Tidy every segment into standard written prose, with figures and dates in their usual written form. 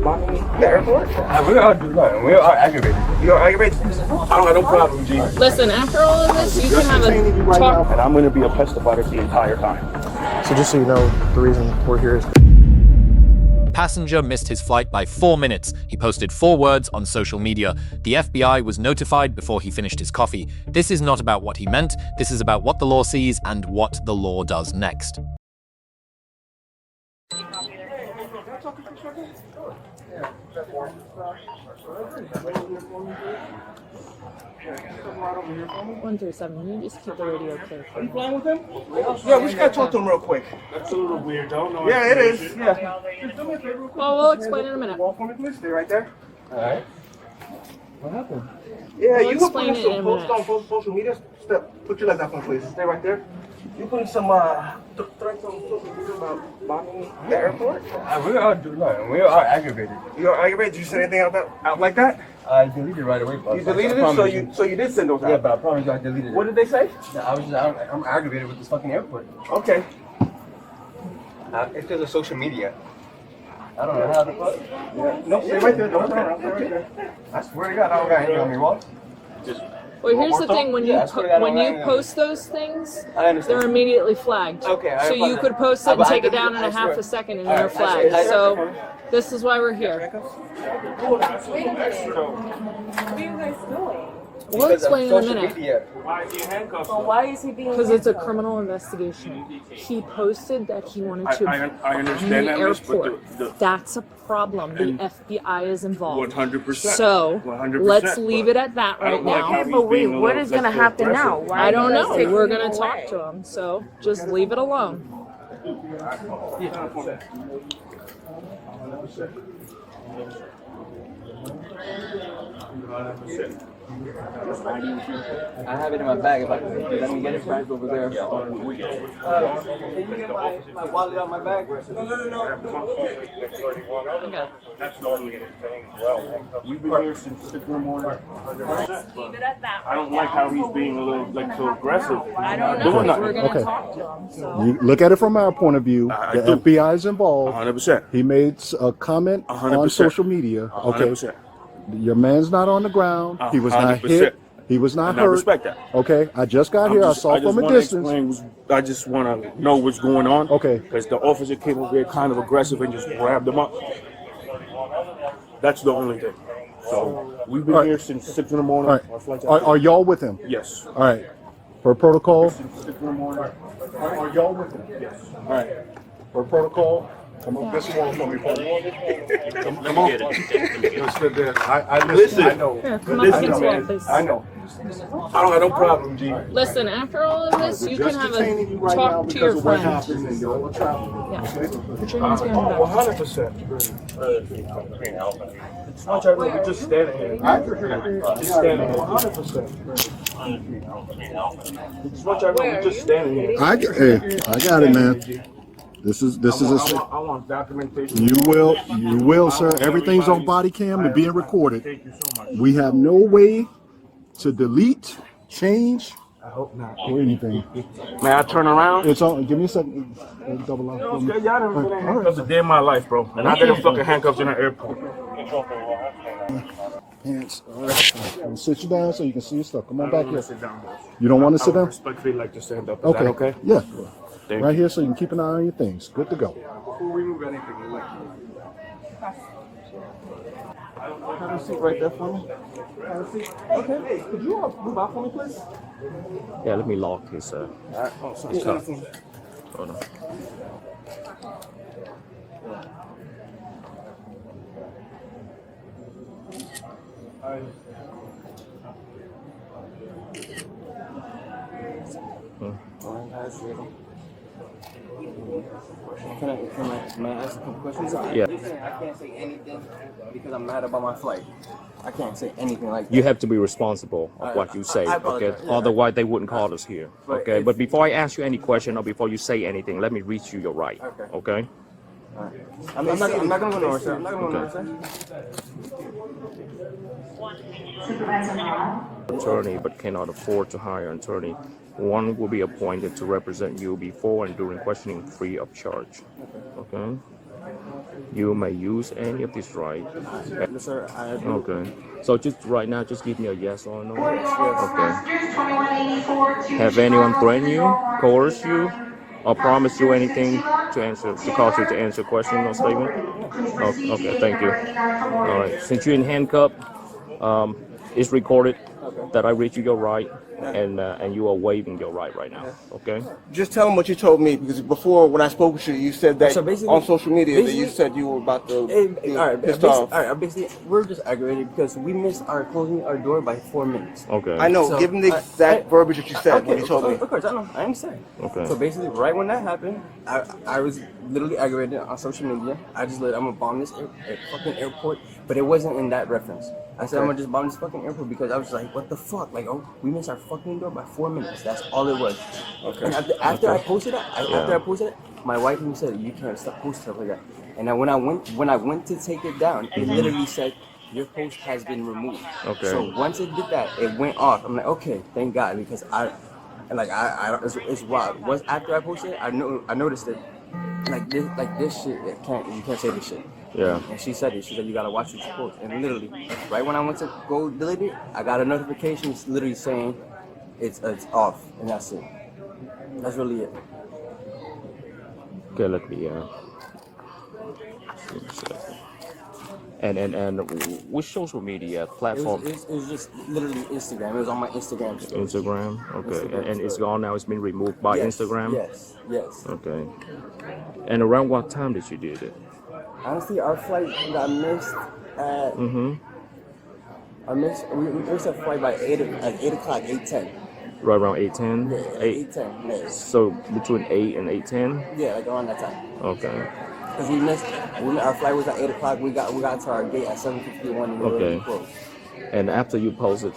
blocking the airport? We are doing. We are aggravated. You're aggravated? I don't have no problem, G. Listen, after all of this, you can have a talk. And I'm going to be a pest about it the entire time. So just so you know, the reason we're here is... Passenger missed his flight by 4 minutes. He posted 4 words on social media. The FBI was notified before he finished his coffee. This is not about what he meant. This is about what the law sees and what the law does next. One through seven. You just keep the radio clear. Are you flying with him? Yeah, we just gotta talk to him real quick. That's a little weird, though. Yeah, it is. Yeah. Just do me a favor real quick. Well, we'll explain in a minute. Walk for me, please. Stay right there. All right. What happened? Yeah, We'll you can explain put it some in a posts minute. on social media. Put your legs up, please. Stay right there. You putting some threats on social media about blocking the airport? We are doing. We are aggravated. You're aggravated? Did you say anything out like that? I deleted right away. You deleted it, so you did send those out. Yeah, but I promise you I deleted it. What did they say? I'm aggravated with this fucking airport. Okay. It's because of social media. I don't know how to put. Yeah. No, stay right there. Don't turn around. Stay right there. I swear to God, I don't got anything on me. What? Just. Well, here's the thing: when you Yeah, I swear to God, when I you don't post those things, I understand. they're immediately flagged. Okay, I so you apologize. could post it and I take it deleted down it, in I a half swear. a second, and All you're right, flagged. I So this is why we're here. What are you guys doing? We'll explain in a Social minute. media. Why is he handcuffed? So why is he being? Because it's a criminal investigation. He posted that he wanted to I bomb understand the that, miss, but airport. That's a problem. The And FBI is involved. 100%. So 100%, let's leave it at that I right don't like now. how he's But wait, being a what little, is gonna like, so happen aggressive. now? Why I don't are you guys know. taking We're him gonna talk away? to him. So just leave it alone. I have it in my bag. If I can let me get it back over there. Can you get my wallet out of my bag? That's the only thing as well. We've been here since 6 in the morning. Leave it at that. I don't like how he's being a little, like, so aggressive. I don't know. Doing We're nothing. gonna Okay. talk to him. So You look at it from our point of view. I The do. FBI is involved. 100%. He made a comment 100%. on social media. Okay, 100%. your man's not on the ground. He was not 100%. hit. He was not And I hurt. respect that. Okay, I just got here. I saw from a distance. I just want to know what's going on. Okay. Because the officer came over here kind of aggressive and just grabbed him up. That's the only thing. So we've been All right. here since 6 in the morning. All right. Our flight's Are y'all with him? Yes. All right. For protocol. Since 6 in the morning. Are y'all with him? Yes. All right. For protocol. Come on, this one for me. Come on. I listen. I know. here, come up Listen, against the wall, man. please. I know. I don't have no problem, G. Listen, after all of this, you can Just have detaining you a right now talk to because your of what friend. happened and y'all are traveling. Yeah. Put your hands behind your Oh, back. 100%. It's much I really just standing here. Just standing here. 100%. It's much I really just standing here. I got it, man. This is I want documentation. You will, sir. Everything's on body cam and being recorded. Thank you so much. We have no way to delete, change, I hope not. or anything. May I turn around? It's on. Give me a second. Double lock for me. Okay, y'all done been in handcuffs a day in my life, bro. And I didn't fucking handcuffs in an airport. Pants. All right. I'm gonna sit you down so you can see your stuff. Come on back here. Sit down, boss. You don't want to I sit would down? respectfully like to stand up. Is Okay. that okay? Yeah. Thank Right you. here so you can keep an eye on your things. Good to go. Before we move anything, we'd like Have a seat right there for me. Have a seat. Okay. Could you move out for me, please? Yeah, let me lock his His cuff. Hold on. Can I ask a couple questions? Yeah. I can't say anything because I'm mad about my flight. I can't say anything like that. You have to be responsible of what you say, I okay? apologize. Otherwise, they wouldn't call us here, But okay? if- But before I ask you any question or before you say anything, let me read you your right, okay? I'm not going to go nowhere, sir. I'm not going to go nowhere, sir. Attorney, but cannot afford to hire an attorney. One will be appointed to represent you before and during questioning free of charge, okay? you may use any of these rights. Yes, sir. I agree. Okay. So just right now, just give me a yes or no. Yes. Okay. Have anyone threatened you, coerced you, or promised you anything to cause you to answer a question or statement? Oh, okay, thank you. All right. Since you're in handcuff, it's recorded that I read you your right, and you are waiving your right now. Okay. Just tell them what you told me, because before when I spoke with you, you said that So basically- on social media that you basically- said you were about to be All right, pissed off. basically, we're just aggravated because we missed our closing our door by 4 minutes. Okay. I know. So, give them the exact verbiage that you said when you told me. Of course, I know. I understand. Okay. So basically, right when that happened, I was literally aggravated on social media. I just I'm gonna bomb this fucking airport, but it wasn't in that reference. I said I'm gonna just bomb this fucking airport because I was like, what the fuck? Like, oh, we missed our fucking door by 4 minutes. That's all it was. Okay. And after I posted it, my wife even said, you can't stop posting stuff like that. And then when I went to take it down, it literally said, your post has been removed. Okay. So once it did that, it went off. I'm like, okay, thank God, because it's wild. Once after I posted it, I noticed it. Like this shit, you can't say this shit. Yeah. And she said it. She said you gotta watch what you post. And literally, right when I went to go delete it, I got a notification literally saying it's off, and that's it. That's really it. Okay, let me. And which social media platform? It was just literally Instagram. It was on my Instagram story. Instagram. Okay, Instagram and it's story. gone now. It's been removed by Yes, Instagram. Yes. Okay. And around what time did you do it? Honestly, our flight got missed at. Mm-hmm. We missed our flight by 8 o'clock, 8:10. Right around 8:10. Yeah, 8:10. Yeah. So between 8 and 8:10. Yeah, like around that time. Okay. Because our flight was at 8 o'clock. We got to our gate at 7:51 and we were already Okay. closed. And after you posted,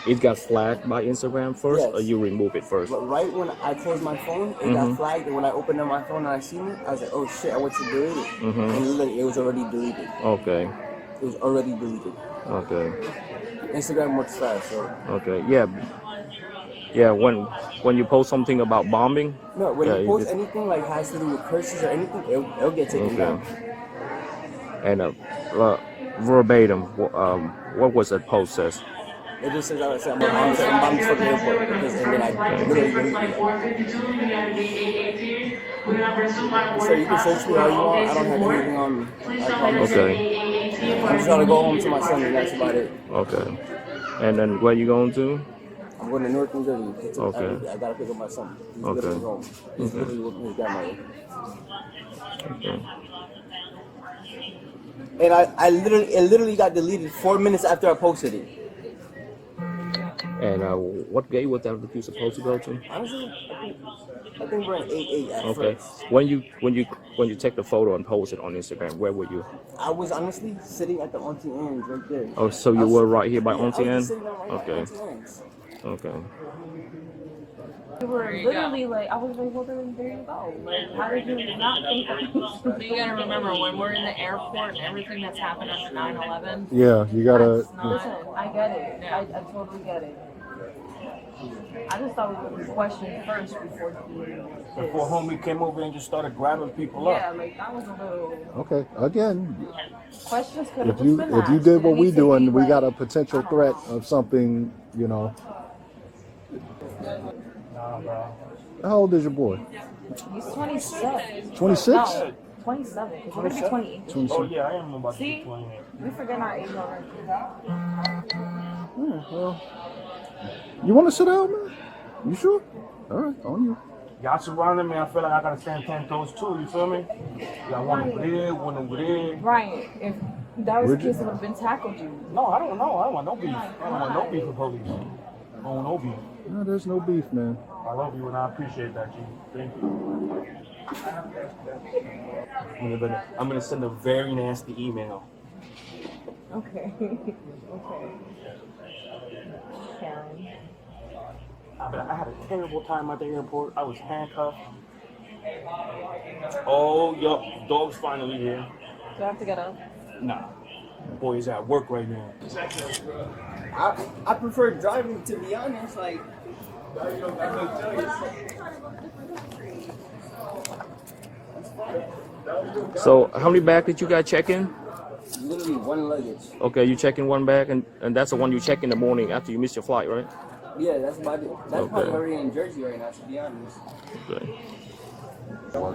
it got flagged by Instagram first, Yes. or you remove it first? But right when I closed my phone, it got flagged. And when I opened up my phone and I seen it, I was like, oh shit, I went to delete it. And literally, it was already deleted. Okay. It was already deleted. Okay. Instagram works fast, so. Okay. Yeah. Yeah. When you post something about bombing. No, when yeah, you post just- anything like has to do with curses or anything, it'll get taken Okay. down. And verbatim, what was that post says? It just says, I said, I'm bombing this fucking airport. Because, and then I literally deleted it. So you can search me all you want. I don't have anything on me. I promise. Okay. I'm just trying to go home to my son, and that's about it. Okay. And then where you going to? I'm going to Newark, New Jersey. Okay. I gotta pick up my son. He's Okay. literally home. He's literally with his grandmother. Okay. And it literally got deleted 4 minutes after I posted it. And what gate was that you supposed to go to? Honestly, I think we're at 8-8 at Okay. first. When you take the photo and post it on Instagram, where were you? I was honestly sitting at the Auntie Anne's right there. Oh, so you were right here by Yeah, Auntie I Anne? was just sitting right at Okay. Auntie Anne's. Okay. You were literally like, I was like, well, then there you go. Like, how did you not think that? But you gotta remember, when we're in the airport and everything that's happened after 9/11, Yeah, you gotta. that's not, Listen, I get it. Yeah. I totally get it. I just thought we would question first before doing Before this. homie came over and just started grabbing people up. Yeah, like that was a little. Okay, again, Questions could have if you been if you asked. did It what we needs to do be and we like, got a potential I don't threat know. of something, you know. Nah, bro. How old is your boy? He's 26. 26? No, 27. Because we're gonna be 28. 26. Oh yeah, I am about to See? be 28. We forget our age already. Yeah, well, you want to sit down, man? You sure? All right, on you. Y'all surrounding me, I feel like I gotta stand 10 toes too, you feel me? Y'all one over there, one over there. Right. If that was the Where'd case, it would have been tackled you. No, I don't know. I don't want no beef. I don't want no beef with police. I don't want no beef. No, there's no beef, man. I love you and I appreciate that, G. Thank you. I'm gonna send a very nasty email. Okay. Okay. Karen. But I had a terrible time at the airport. I was handcuffed. Oh, yup, dog's finally here. Do I have to get up? Nah, boy is at work right now. I prefer driving, to be honest. Like, that's fine. So how many bags did you guys check in? Literally one luggage. Okay, you check in one bag, and that's the one you check in the morning after you miss your flight, right? Yeah, that's about it. That's Okay. probably already in Jersey right now, to be honest. Okay. I'll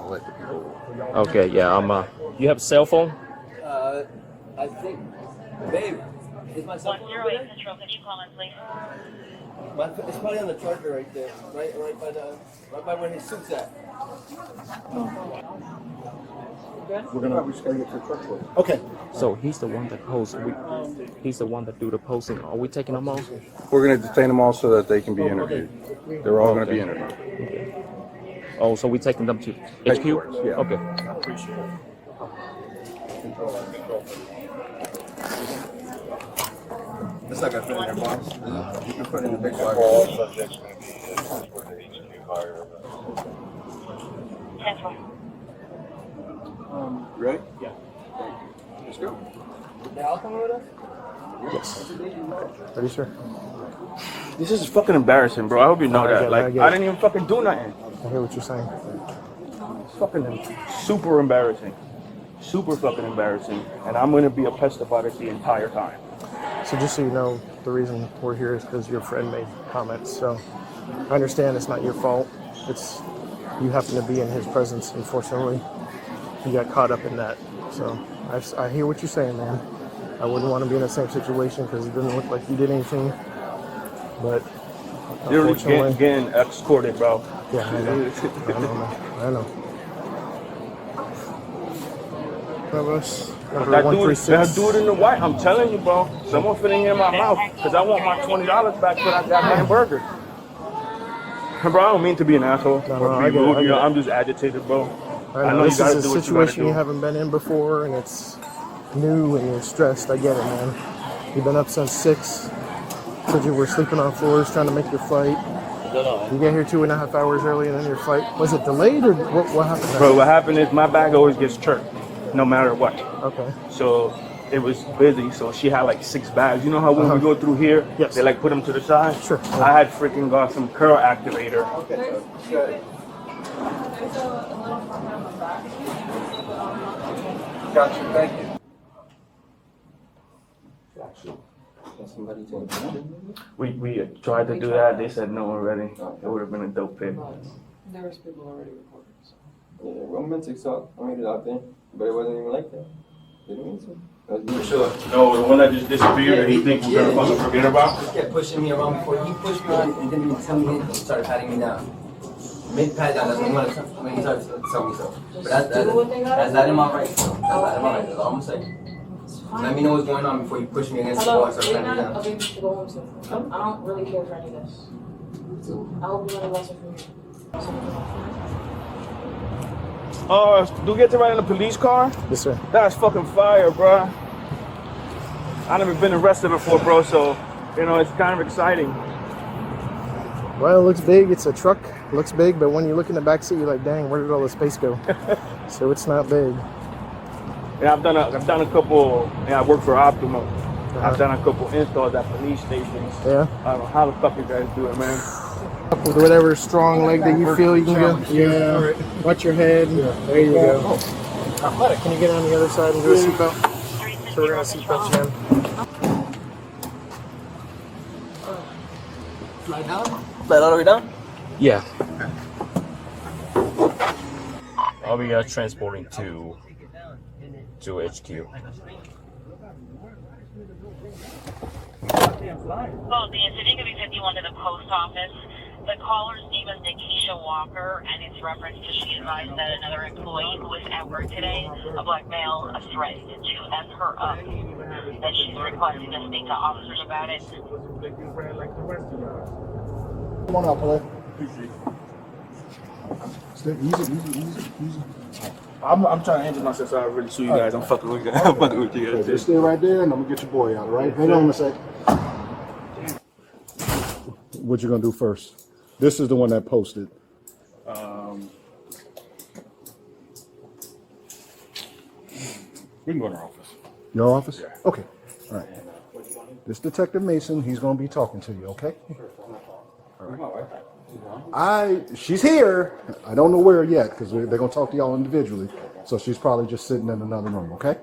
let the people. Okay, yeah, you have a cell phone? I think, babe, is my cell phone over there? Central, could you call in, please? It's probably on the charger right there, right by where his suit's at. We just gotta get to the truck load. Okay. So he's the one that posts. He's the one that do the posting. Are we taking them off? We're gonna detain them all so that they can be interviewed. They're all gonna be interviewed. Oh, so we taking them to HQ? Headquarters, yeah. Okay. It's not gonna fit in there, boss. You can put it in the big bag. Right? Yeah. Let's go. They all coming with us? Yes. Are you sure? This is fucking embarrassing, bro. I hope you know I that. get it, Like, I get I it. didn't even fucking do nothing. I hear what you're saying. It's fucking super embarrassing. Super fucking embarrassing. And I'm gonna be a pest about it the entire time. So just so you know, the reason we're here is because your friend made comments. So I understand it's not your fault. It's you happen to be in his presence. Unfortunately, you got caught up in that. So I hear what you're saying, man. I wouldn't want to be in the same situation because it didn't look like you did anything. But You're unfortunately, getting escorted, bro. yeah, I know. I know, man. I know. Us, number That 136. dude in the white, I'm telling you, bro. Someone finna hear my mouth because I want my $20 back for that goddamn burger. Bro, I don't mean to be an asshole No, or I be get it, rude. I You know, get it. I'm just agitated, bro. I know you this gotta is do a what you gotta situation do. you haven't been in before, and it's new, and you're stressed. I get it, man. You've been up since 6. Said you were sleeping on floors trying to make your flight. You get here 2.5 hours early, and then your flight was it delayed or what happened? Bro, what happened is my bag always gets chirped, no matter what. Okay. So it was busy, so she had like 6 bags. You know how when we go through here, Yes. they like put them to the side? Sure. I had freaking got some curl activator. Gotcha, thank you. We tried to do that. They said no already. It would have been a dope pick. There's people already recording. So. Yeah, romantic talk. I made it out there, but it wasn't even like that. Didn't mean to. Sure. No, the one that just disappeared that he think we're gonna fucking forget about. He kept pushing me around before he pushed me on and didn't even tell me anything. He started patting me down. Mid pat down, that's when he started to tell me so. But that's not in my right. That's not in my right. That's all I'm saying. Let me know what's going on before you push me against the wall and start patting me down. Okay, to go home soon. I don't really care for any of this. I hope you learn a lesson from here. Do you get to ride in a police car? Yes, sir. That's fucking fire, bro. I never been arrested before, bro, so, you know, it's kind of exciting. Well, it looks big. It's a truck. It looks big, but when you look in the back seat, you're like, dang, where did all the space go? So it's not big. Yeah, I've done a couple, I work for Optima. I've done a couple installs at police stations. Yeah. I don't know how the fuck you guys do it, man. With whatever strong leg that you feel, you can go. Yeah. Watch your head. There you go. Can you get on the other side and do a seatbelt? So we're gonna seatbelt you in. Slide down? Slide all the way down? Yeah. I'll be transporting to HQ. Well, the incident could be 51 to the post office. The caller's name is Nikisha Walker, and it's reference to she advised that another employee who was at work today, a black male, threatened to F her up. That she's requesting to speak to officers about it. Come on out, play. Stay easy. I'm trying to injure myself so I really sue you guys. I'm fucking with you guys. I'm fucking with you guys. Just stay right there, and I'm gonna get your boy out. All right? Hang on a sec. What you gonna do first? This is the one that posted. We can go in our office. Your office? Yeah. Okay. All right. This Detective Mason, he's gonna be talking to you. Okay? All right. She's here. I don't know where yet because they're going to talk to y'all individually. So she's probably just sitting in another room, okay?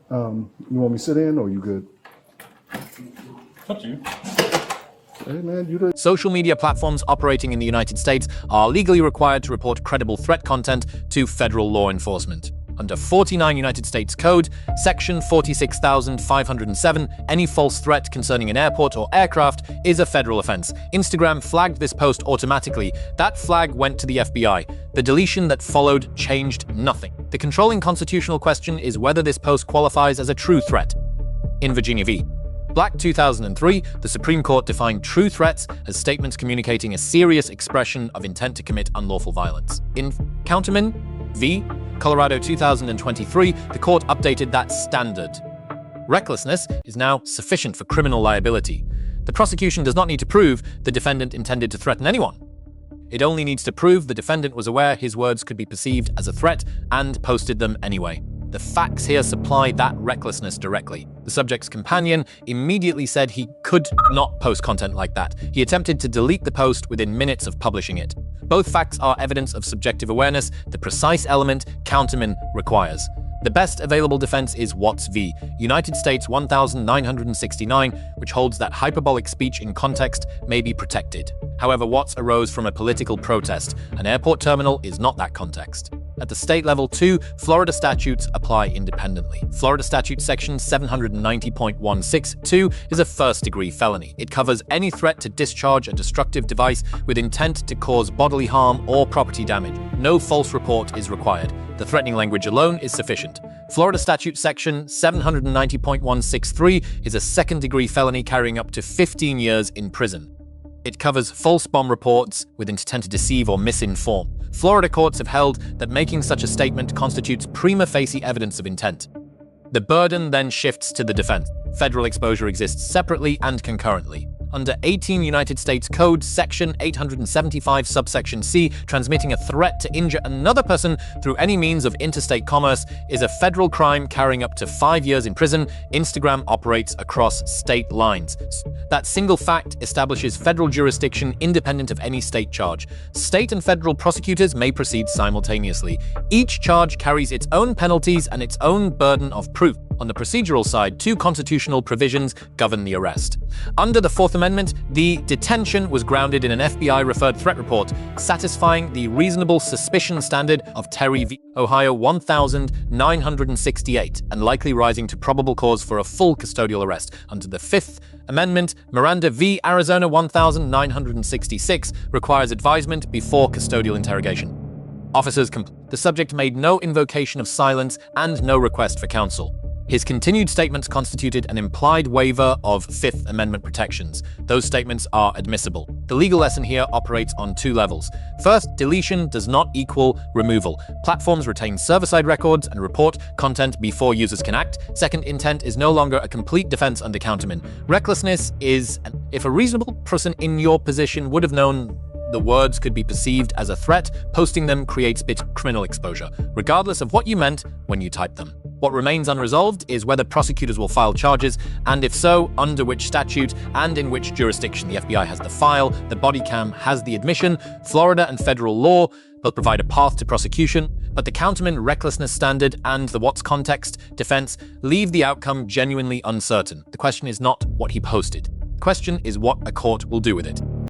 You want me to sit in or you good? Up to you. Hey man, you the Social media platforms operating in the United States are legally required to report credible threat content to federal law enforcement. Under 49 United States Code, Section 46507, any false threat concerning an airport or aircraft is a federal offense. Instagram flagged this post automatically. That flag went to the FBI. The deletion that followed changed nothing. The controlling constitutional question is whether this post qualifies as a true threat. In Virginia v. Black 2003, the Supreme Court defined true threats as statements communicating a serious expression of intent to commit unlawful violence. In Counterman v. Colorado 2023, the court updated that standard. Recklessness is now sufficient for criminal liability. The prosecution does not need to prove the defendant intended to threaten anyone. It only needs to prove the defendant was aware his words could be perceived as a threat and posted them anyway. The facts here supply that recklessness directly. The subject's companion immediately said he could not post content like that. He attempted to delete the post within minutes of publishing it. Both facts are evidence of subjective awareness, the precise element Counterman requires. The best available defense is Watts v. United States 1969, which holds that hyperbolic speech in context may be protected. However, Watts arose from a political protest. An airport terminal is not that context. At the state level, too, Florida statutes apply independently. Florida Statute Section 790.162 is a first-degree felony. It covers any threat to discharge a destructive device with intent to cause bodily harm or property damage. No false report is required. The threatening language alone is sufficient. Florida Statute Section 790.163 is a second-degree felony carrying up to 15 years in prison. It covers false bomb reports with intent to deceive or misinform. Florida courts have held that making such a statement constitutes prima facie evidence of intent. The burden then shifts to the defense. Federal exposure exists separately and concurrently. Under 18 United States Code, Section 875, subsection C, transmitting a threat to injure another person through any means of interstate commerce is a federal crime carrying up to 5 years in prison. Instagram operates across state lines. That single fact establishes federal jurisdiction independent of any state charge. State and federal prosecutors may proceed simultaneously. Each charge carries its own penalties and its own burden of proof. On the procedural side, two constitutional provisions govern the arrest. Under the Fourth Amendment, the detention was grounded in an FBI-referred threat report, satisfying the reasonable suspicion standard of Terry v. Ohio 1968, and likely rising to probable cause for a full custodial arrest. Under the Fifth Amendment, Miranda v. Arizona 1966 requires advisement before custodial interrogation. Officers the subject made no invocation of silence and no request for counsel. His continued statements constituted an implied waiver of Fifth Amendment protections. Those statements are admissible. The legal lesson here operates on two levels. First, deletion does not equal removal. Platforms retain server-side records and report content before users can act. Second, intent is no longer a complete defense under Counterman. Recklessness is, if a reasonable person in your position would have known the words could be perceived as a threat, posting them creates criminal exposure, regardless of what you meant when you typed them. What remains unresolved is whether prosecutors will file charges, and if so, under which statute and in which jurisdiction. The FBI has the file, the Bodycam has the admission. Florida and federal law both provide a path to prosecution, but the Counterman recklessness standard and the what's context defense leave the outcome genuinely uncertain. The question is not what he posted. The question is what a court will do with it.